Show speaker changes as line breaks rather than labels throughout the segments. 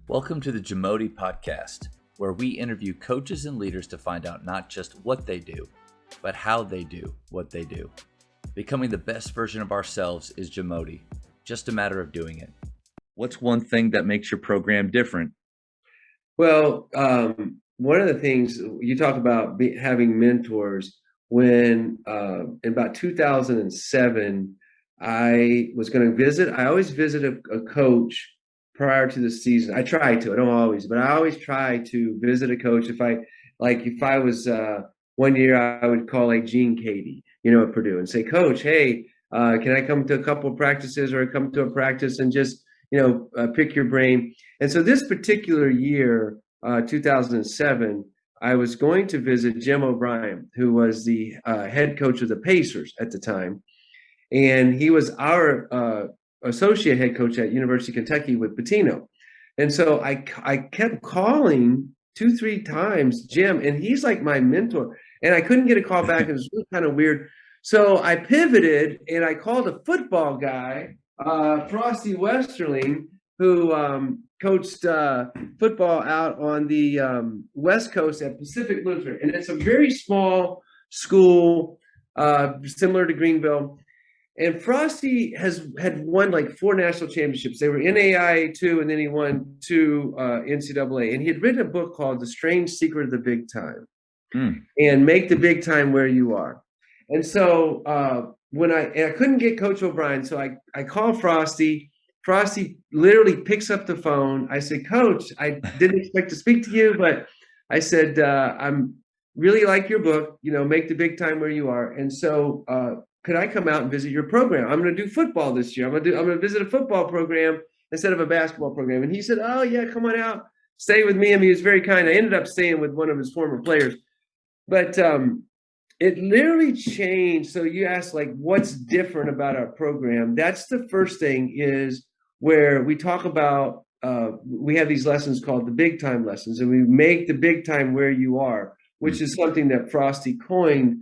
Welcome to the Jamodi podcast, where we interview coaches and leaders to find out not just what they do, but how they do what they do. Becoming the best version of ourselves is Jamodi, just a matter of doing it. What's one thing that makes your program different?
Well, one of the things you talk about having mentors. When in about 2007, I was going to visit. I always visit a coach prior to the season. I try to. I don't always, but I always try to visit a coach. If I was one year, I would call like Gene Katie, at Purdue, and say, Coach, hey, can I come to a couple of practices or come to a practice and just pick your brain? And so this particular year, 2007, I was going to visit Jim O'Brien, who was the head coach of the Pacers at the time. And he was our associate head coach at University of Kentucky with Pitino. And so I kept calling 2-3 times Jim, and he's like my mentor. And I couldn't get a call back. It was really kind of weird. So I pivoted and I called a football guy, Frosty Westerling, who coached football out on the West Coast at Pacific Lutheran. And it's a very small school, similar to Greenville. And Frosty had won like 4 national championships. They were NAIA 2, and then he won 2 NCAA. And he had written a book called The Strange Secret of the Big Time and Make the Big Time Where You Are. And so when I couldn't get Coach O'Brien, so I called Frosty. Frosty literally picks up the phone. I said, Coach, I didn't expect to speak to you, but I said, I'm really like your book, Make the Big Time Where You Are. And so could I come out and visit your program? I'm going to do football this year. I'm going to visit a football program instead of a basketball program. And he said, oh yeah, come on out, stay with me. I mean, he was very kind. I ended up staying with one of his former players, but it literally changed. So you asked like, what's different about our program? That's the first thing, is where we talk about, we have these lessons called the big time lessons, and we make the big time where you are, which is something that Frosty coined.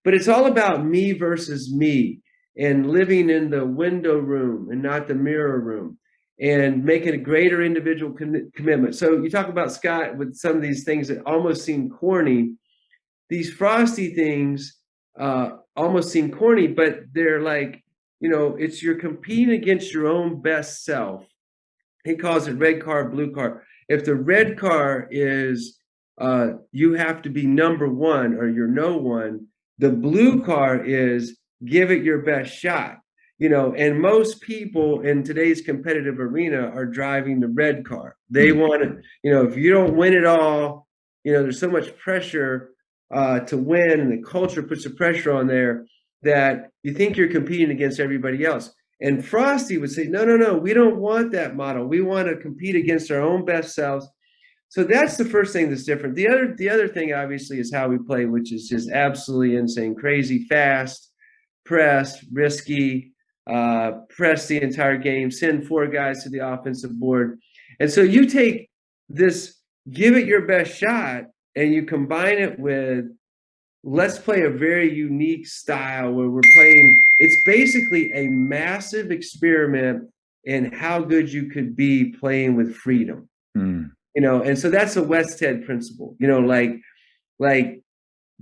But it's all about me versus me, and living in the window room and not the mirror room, and making a greater individual commitment. So you talk about, Scott, with some of these things that almost seem corny. These Frosty things almost seem corny, but they're like, it's you're competing against your own best self. He calls it red car, blue car. If the red car is you have to be number one or you're no one, the blue car is give it your best shot. And most people in today's competitive arena are driving the red car. They want to, if you don't win it all, there's so much pressure to win, and the culture puts the pressure on there that you think you're competing against everybody else. And Frosty would say, no, we don't want that model. We want to compete against our own best selves. So that's the first thing that's different. The other thing, obviously, is how we play, which is just absolutely insane, crazy, fast, press, risky, press the entire game, send 4 guys to the offensive board. And so you take this, give it your best shot, and you combine it with, let's play a very unique style where we're playing. It's basically a massive experiment in how good you could be playing with freedom. And so that's a Westhead principle, like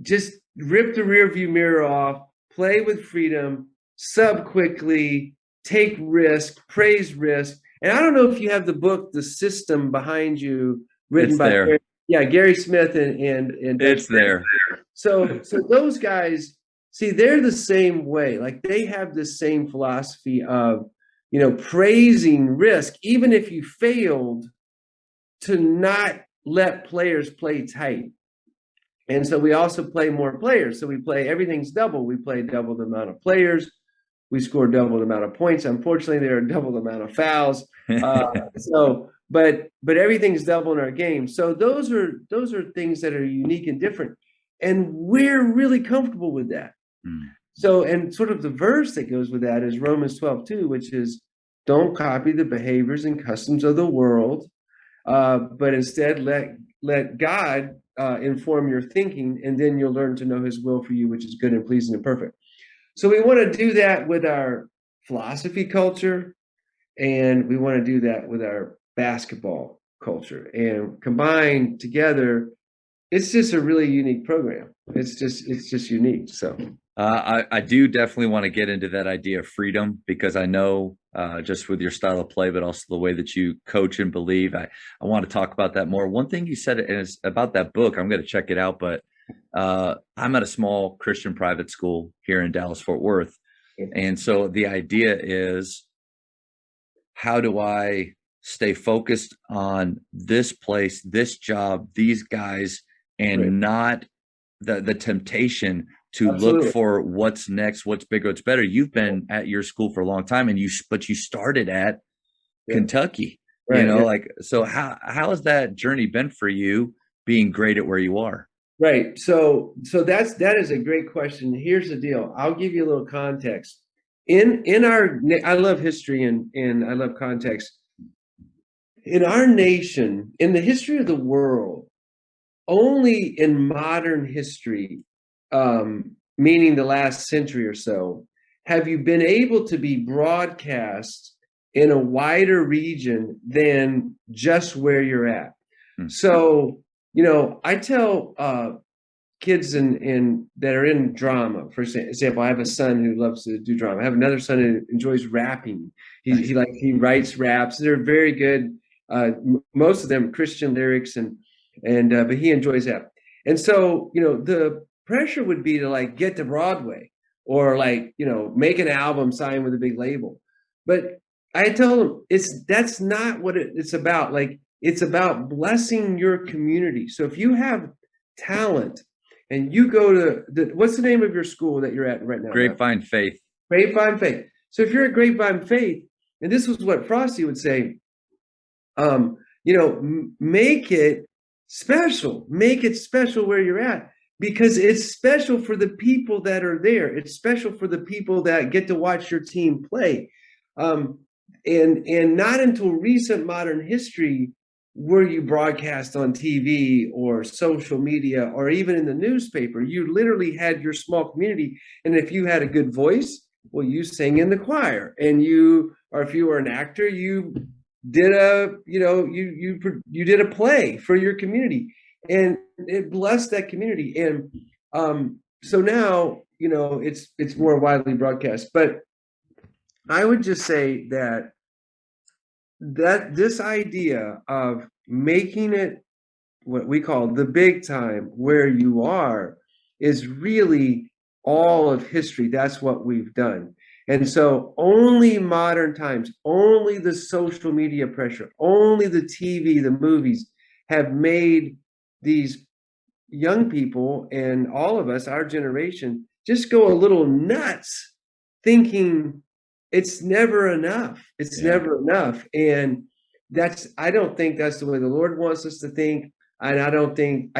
just rip the rear view mirror off, play with freedom, sub quickly, take risk, praise risk. And I don't know if you have the book, The System, behind you, written by Gary Smith and
it's there.
So those guys, see, they're the same way. Like, they have the same philosophy of, praising risk, even if you failed, to not let players play tight. And so we also play more players. So we play, everything's double. We play double the amount of players. We score double the amount of points. Unfortunately, there are double the amount of fouls. But everything's double in our game. So those are things that are unique and different. And we're really comfortable with that. So, and sort of the verse that goes with that is Romans 12:2, which is, don't copy the behaviors and customs of the world, but instead let God inform your thinking, and then you'll learn to know his will for you, which is good and pleasing and perfect. So we want to do that with our philosophy culture, and we want to do that with our basketball culture, and combined together, it's just a really unique program. It's just unique. So
I do definitely want to get into that idea of freedom, because I know just with your style of play, but also the way that you coach and believe. I want to talk about that more. One thing you said is about that book. I'm going to check it out, but I'm at a small Christian private school here in Dallas, Fort Worth. And so the idea is, how do I stay focused on this place, this job, these guys, and
right.
not the temptation to
Absolutely.
look for what's next, what's bigger, what's better. You've been at your school for a long time, and but you started at
Yeah.
Kentucky,
Right. Yeah.
like, so how has that journey been for you, being great at where you are?
Right. So that is a great question. Here's the deal. I'll give you a little context. In our I love history and I love context. In our nation, in the history of the world, only in modern history, meaning the last century or so, have you been able to be broadcast in a wider region than just where you're at.
Hmm.
So, I tell kids in that are in drama, for example, I have a son who loves to do drama. I have another son who enjoys rapping.
Nice.
He writes raps. They're very good. Most of them Christian lyrics, and but he enjoys that. And so, the pressure would be to like get to Broadway, or like, make an album, sign with a big label. But I tell them that's not what it's about. Like, it's about blessing your community. So if you have talent and you go to what's the name of your school that you're at right now?
Grapevine Faith.
Grapevine Faith. So if you're at Grapevine Faith, and this was what Frosty would say, make it special. Make it special where you're at, because it's special for the people that are there. It's special for the people that get to watch your team play. And not until recent modern history were you broadcast on TV or social media or even in the newspaper. You literally had your small community, and if you had a good voice, well, you sang in the choir, and or if you were an actor, you did you did a play for your community, and it blessed that community. And so now, it's more widely broadcast. But I would just say that this idea of making it what we call the big time where you are is really all of history. That's what we've done. And so only modern times, only the social media pressure, only the TV, the movies have made these young people and all of us, our generation, just go a little nuts thinking it's never enough. It's never enough. And I don't think that's the way the Lord wants us to think. And I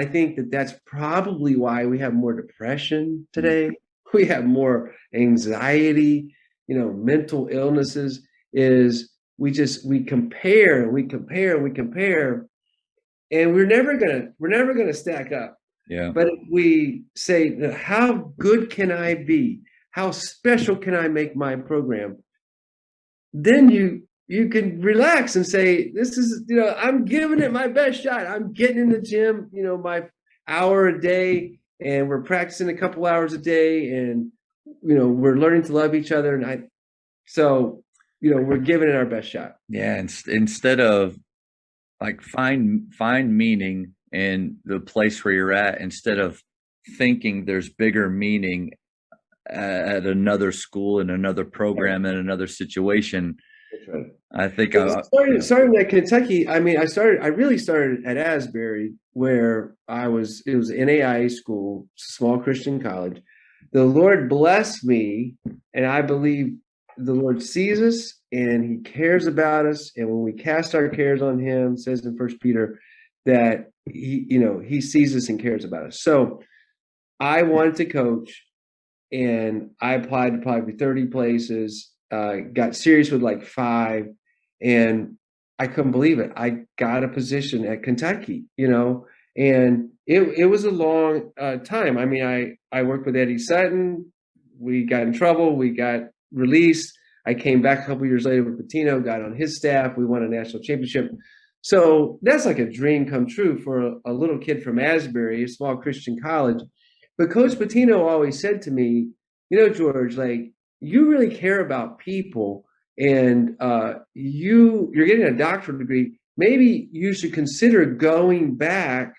think that that's probably why we have more depression today. We have more anxiety, mental illnesses, is we compare and we compare and we compare, and we're never gonna stack up.
Yeah.
But if we say, how good can I be? How special can I make my program? Then you can relax and say, this is, I'm giving it my best shot. I'm getting in the gym, my hour a day, and we're practicing a couple hours a day, and we're learning to love each other. And we're giving it our best shot.
Yeah. Instead of like find meaning in the place where you're at, instead of thinking there's bigger meaning at another school, in another program, in another situation.
That's right.
I think
starting at Kentucky. I mean, I really started at Asbury, where it was NAIA school, small Christian college. The Lord blessed me, and I believe the Lord sees us and He cares about us. And when we cast our cares on Him, says in First Peter, that He sees us and cares about us. So I wanted to coach, and I applied to probably 30 places. Got serious with like 5, and I couldn't believe it. I got a position at Kentucky, and it was a long time. I mean, I worked with Eddie Sutton. We got in trouble. We got released. I came back a couple years later with Patino, got on his staff. We won a national championship. So that's like a dream come true for a little kid from Asbury, a small Christian college. But Coach Pitino always said to me, George, like, you really care about people, and you're getting a doctorate degree. Maybe you should consider going back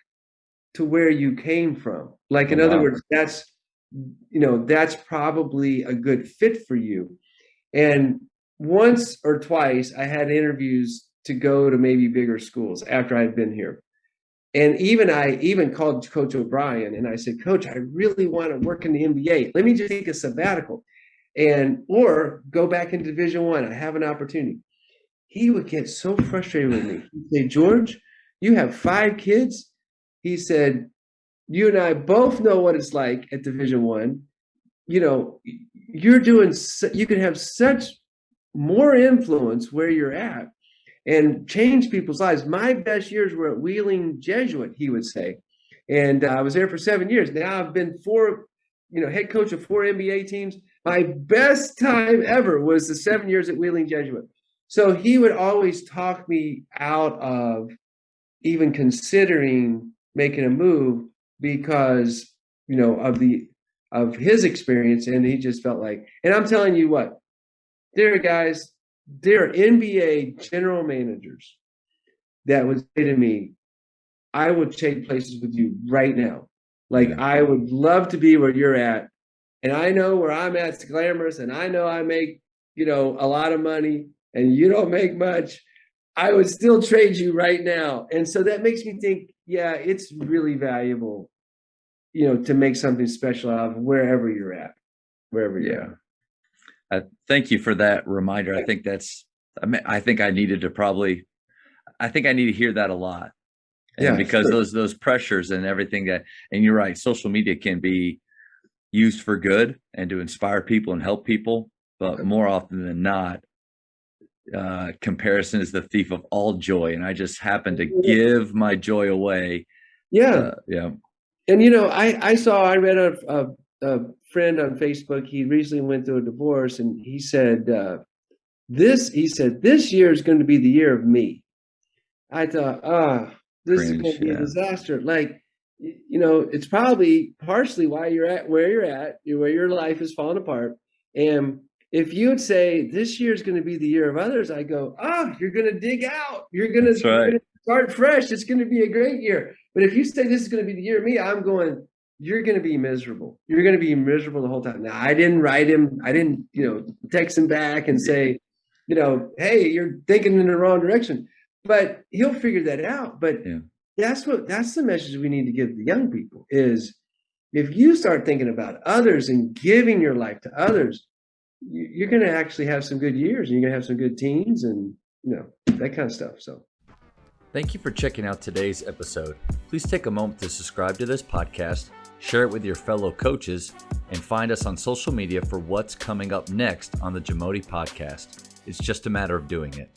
to where you came from. Like, in other words, that's probably a good fit for you. And once or twice I had interviews to go to maybe bigger schools after I'd been here. And I even called Coach O'Brien and I said, Coach, I really want to work in the NBA. Let me just take a sabbatical or go back into Division I. I have an opportunity. He would get so frustrated with me. He'd say, George, you have 5 kids. He said, you and I both know what it's like at Division I. You can have such more influence where you're at and change people's lives. My best years were at Wheeling Jesuit, he would say. And I was there for 7 years. Now I've been head coach of 4 NBA teams. My best time ever was the 7 years at Wheeling Jesuit. So he would always talk me out of even considering making a move because, of his experience. And he just felt like, and I'm telling you what, there are NBA general managers that would say to me, I would trade places with you right now. Like, I would love to be where you're at. And I know where I'm at, it's glamorous. And I know I make, a lot of money and you don't make much. I would still trade you right now. And so that makes me think, it's really valuable, to make something special out of wherever you're at.
Thank you for that reminder. I think I need to hear that a lot. And because those pressures and everything and you're right, social media can be used for good and to inspire people and help people. But more often than not, comparison is the thief of all joy. And I just happen to give my joy away.
And, I read a friend on Facebook. He recently went through a divorce and he said, this year is going to be the year of me. I thought, this is going to be a disaster. Like, it's probably partially why you're at where you're at, where your life is falling apart. And if you would say this year is going to be the year of others, I go, you're going to dig out. You're going to start fresh. It's going to be a great year. But if you say this is going to be the year of me, I'm going, you're going to be miserable. You're going to be miserable the whole time. Now, I didn't write him. I didn't, text him back and say, hey, you're thinking in the wrong direction. But he'll figure that out. But that's the message we need to give the young people is if you start thinking about others and giving your life to others, you're going to actually have some good years and you're going to have some good teams and, that kind of stuff. So.
Thank you for checking out today's episode. Please take a moment to subscribe to this podcast, share it with your fellow coaches, and find us on social media for what's coming up next on the Jamodi podcast. It's just a matter of doing it.